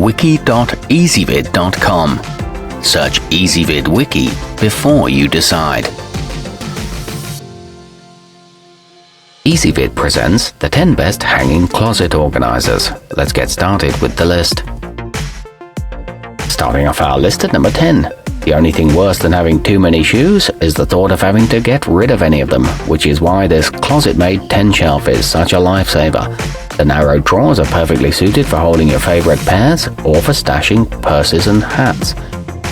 wiki.ezvid.com. Search Ezvid Wiki before you decide. Ezvid presents the 10 best hanging closet organizers. Let's get started with the list. Starting off our list at number 10. The only thing worse than having too many shoes is the thought of having to get rid of any of them, which is why this closetmaid 10 shelf is such a lifesaver. The narrow drawers are perfectly suited for holding your favorite pairs or for stashing purses and hats.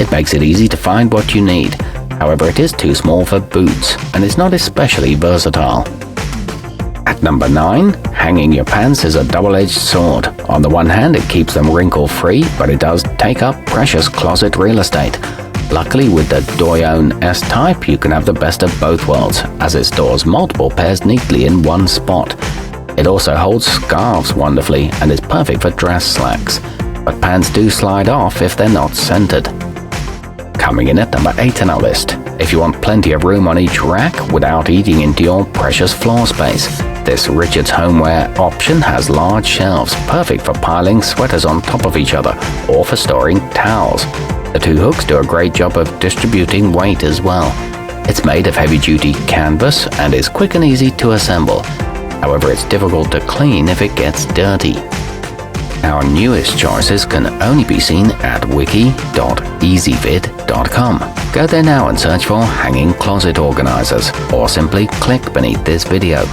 It makes it easy to find what you need. However, it is too small for boots and is not especially versatile. At number 9, hanging your pants is a double-edged sword. On the one hand, it keeps them wrinkle-free, but it does take up precious closet real estate. Luckily, with the doiown S-type, you can have the best of both worlds, as it stores multiple pairs neatly in one spot. It also holds scarves wonderfully and is perfect for dress slacks, but pants do slide off if they're not centered. Coming in at number 8 on our list. If you want plenty of room on each rack without eating into your precious floor space, this Richard's homeware option has large shelves, perfect for piling sweaters on top of each other or for storing towels. The two hooks do a great job of distributing weight as well. It's made of heavy-duty canvas and is quick and easy to assemble. However, it's difficult to clean if it gets dirty. Our newest choices can only be seen at wiki.ezvid.com. Go there now and search for hanging closet organizers, or simply click beneath this video.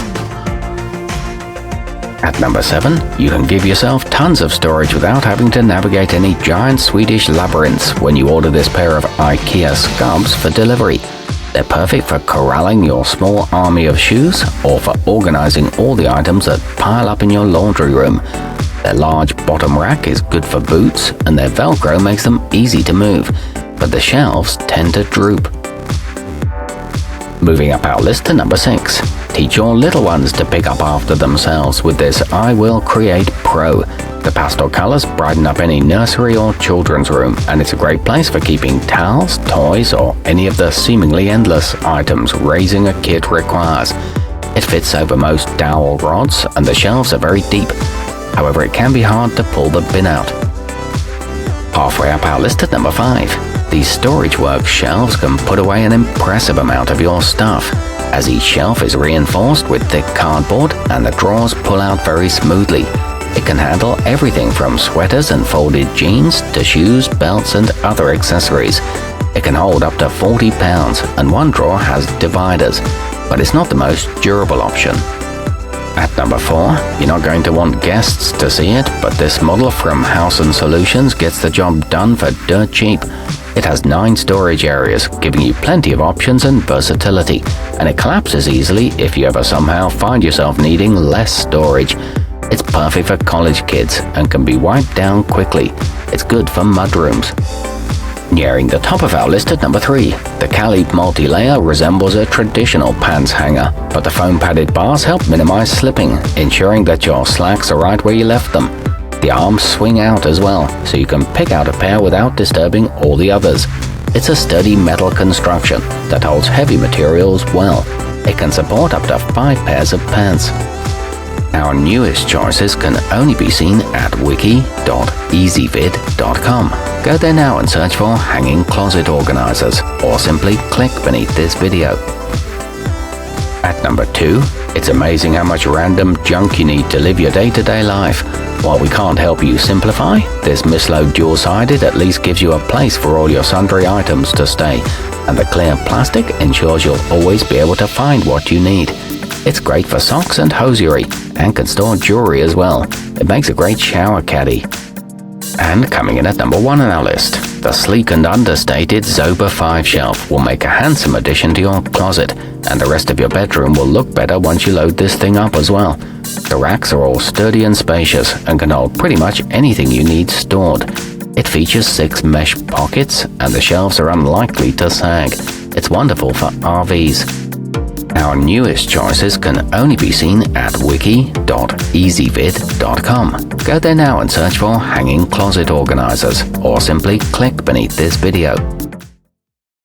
At number 7, you can give yourself tons of storage without having to navigate any giant Swedish labyrinths when you order this pair of IKEA skubbs for delivery. They're perfect for corralling your small army of shoes or for organizing all the items that pile up in your laundry room. Their large bottom rack is good for boots, and their Velcro makes them easy to move, but the shelves tend to droop. Moving up our list to number 6. Teach your little ones to pick up after themselves with this iwill Create Pro. The pastel colors brighten up any nursery or children's room, and it's a great place for keeping towels, toys, or any of the seemingly endless items raising a kid requires. It fits over most dowel rods, and the shelves are very deep. However, it can be hard to pull the bin out. Halfway up our list at number 5. These storageworks shelves can put away an impressive amount of your stuff, as each shelf is reinforced with thick cardboard and the drawers pull out very smoothly. It can handle everything from sweaters and folded jeans to shoes, belts, and other accessories. It can hold up to 40 pounds, and one drawer has dividers, but it's not the most durable option. At number 4, you're not going to want guests to see it, but this model from Housen Solutions gets the job done for dirt cheap. It has 9 storage areas, giving you plenty of options and versatility, and it collapses easily if you ever somehow find yourself needing less storage. It's perfect for college kids and can be wiped down quickly. It's good for mudrooms. Nearing the top of our list at number 3, the Kaleep multi-layer resembles a traditional pants hanger, but the foam padded bars help minimize slipping, ensuring that your slacks are right where you left them. The arms swing out as well, so you can pick out a pair without disturbing all the others. It's a sturdy metal construction that holds heavy materials well. It can support up to 5 pairs of pants. Our newest choices can only be seen at wiki.ezvid.com. Go there now and search for hanging closet organizers, or simply click beneath this video. At number 2, it's amazing how much random junk you need to live your day-to-day life. While we can't help you simplify, this misslo dual-sided at least gives you a place for all your sundry items to stay, and the clear plastic ensures you'll always be able to find what you need. It's great for socks and hosiery, and can store jewelry as well. It makes a great shower caddy. And coming in at number 1 on our list, the sleek and understated Zober 5 shelf will make a handsome addition to your closet, and the rest of your bedroom will look better once you load this thing up as well. The racks are all sturdy and spacious and can hold pretty much anything you need stored. It features 6 mesh pockets, and the shelves are unlikely to sag. It's wonderful for RVs. Our newest choices can only be seen at wiki.ezvid.com. Go there now and search for hanging closet organizers, or simply click beneath this video.